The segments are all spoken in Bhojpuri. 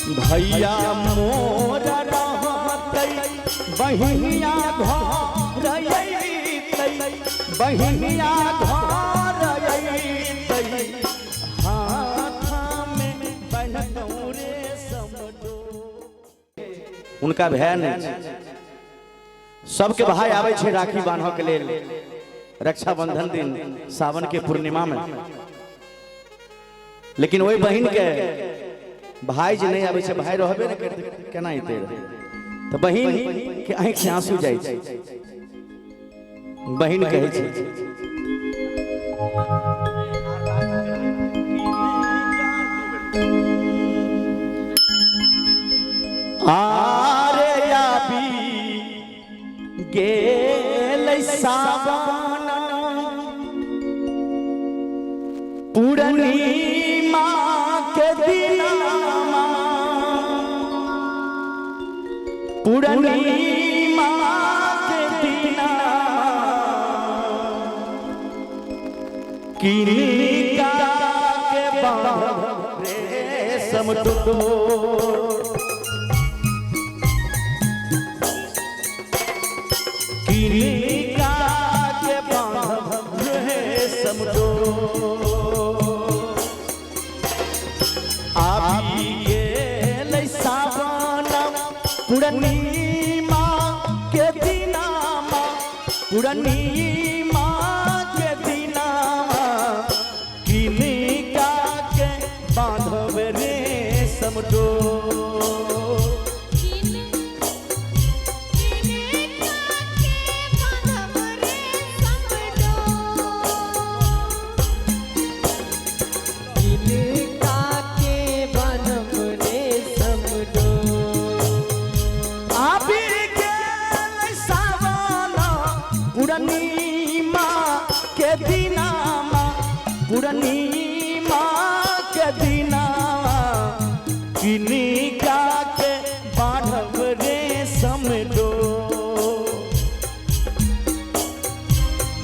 भैया मोर रहतै बहिनिया घर अइतै बहिनिया घर अइतै हाथ में बनौरे समडो। उनका बहन सबके भाई आवे छे राखी बांधो के लेल रक्षाबंधन दिन सावन के पूर्णिमा में, लेकिन वही बहन के भाई जी नहीं आवे छे, भाई रहबे न करते केना अइते तो बहन के आंख से आंसू जाय छे। बहन कहे छे आरे याबी गेल सावन पूर्णिमा के दिनमा पूर्णिमा के दिनमा किनिका के बांध रेशम डोर किनिका के बांध रेशम डोर आबि गेल सावन पूर्णिमा के दिनमा पूर्णिमा के दिनमा किनिका के बांधब रेशम डोर पूर्णिमा के दिनमा पूर्णिमा के दिनमा किनिका के बांधब रेशम डोर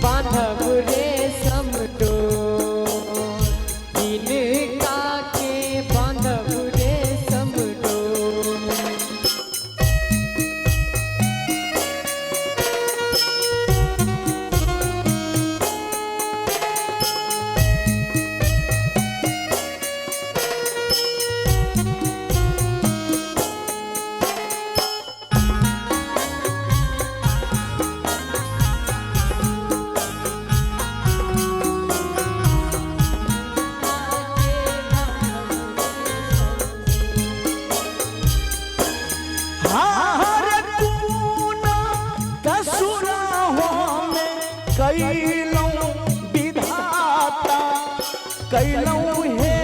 बांधब रेशम डोर किनिका के बांधब रेशम डोर। कैलौं हे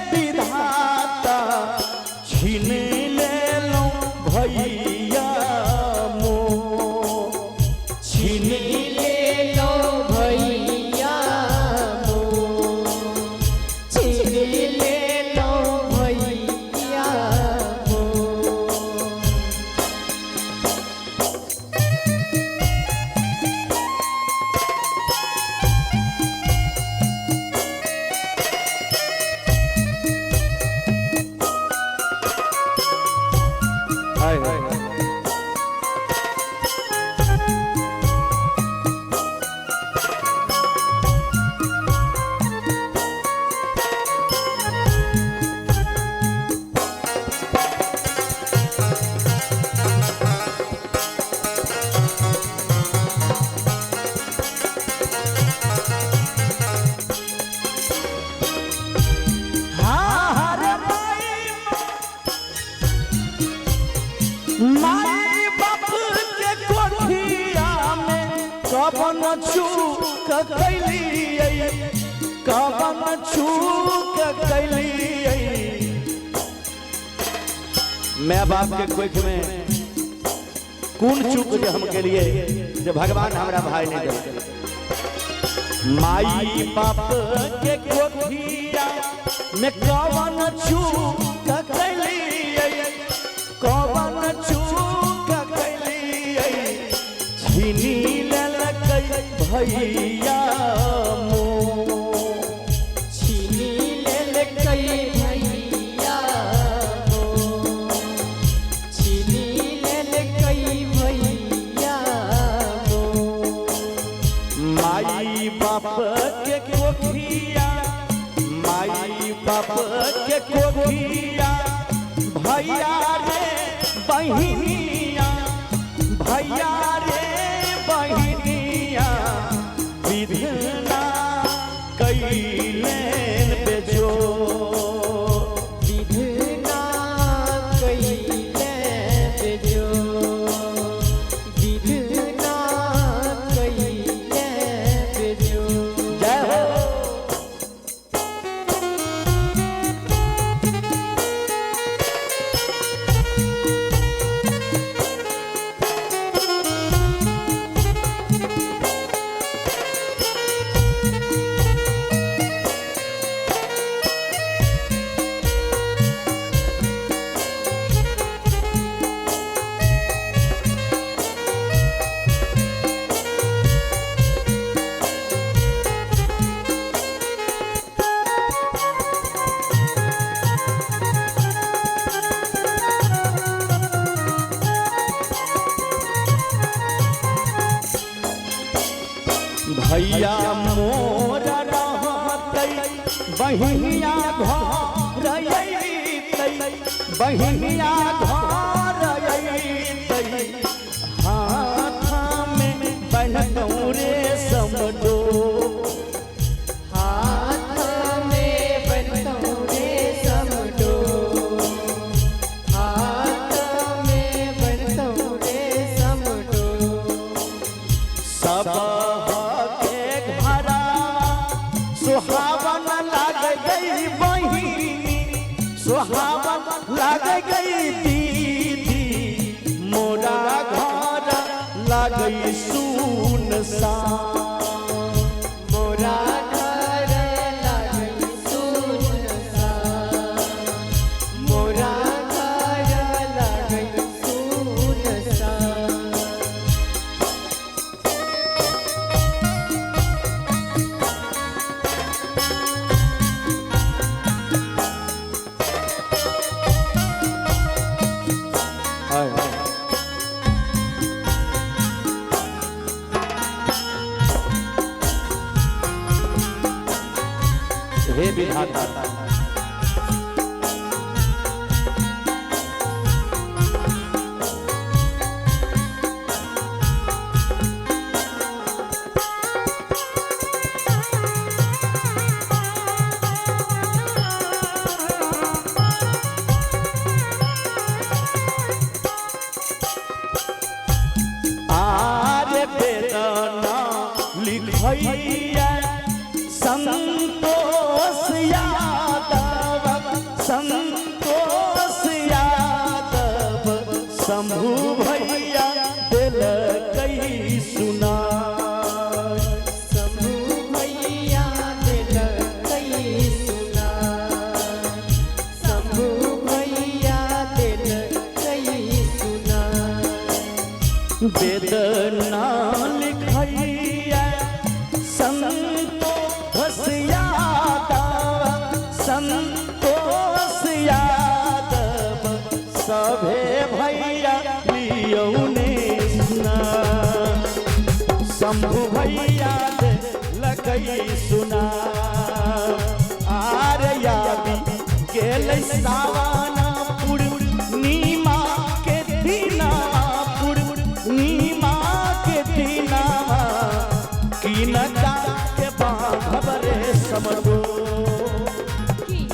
विधाता छीन लेलौं भैया मोर छीन लेलौं भैया मोर छीन लेलौं भैया मोर। माई बाप के कोठिया में कवन चूक कैलियै कवन चूक कैलियै। मैं बाप के कोख में कौन चूक जो हम के लिए जो भगवान हमारा भाई नहीं दे। माई बाप के कोठिया में कवन चूक कैलियै कवन चूक कैलियै छीनी लेलकै भैया मोर छीनी लेलकै भैया मोर। भैया रे बहिनिया भैया रे बहिनिया विधना कैलेन बेजो विधना कैलेन बेजो विधना कैलेन बेजो। जय हो। भैया मोरा रहतै बहिनिया घर अइतै बहिनिया घर अइतै हाथ में बनतौ रे समडो हाथ में बनतौ रे समडो हाथ में बनतौ रे समडो। सब सुहावन लाग गई बहिनी सुहावन लाग गई दीदी मोरा घर लाग गई सुनसान मोरा घर लाग गई सुनसान मोरा घर लाग गई सुनसान। हे विधाता आरे बेदना लिखैया संतोष यादव संतोष यादव शंभू भैया दिल कई सुना शंभू भैया दिल कई सुना शंभू भैया दिल कई सुना। वेदना लिखैया संतोष यादव संतोष यादव सभे भैया लियौने सुना शंभू भैया लगई सुना आर्या गेल सावन पूर्णिमा के दिना पूर्णिमा के दिना किनका के बाघ रे समझो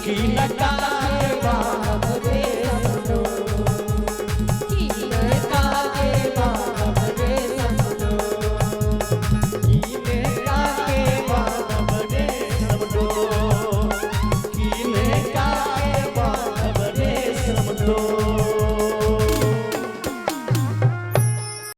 किनका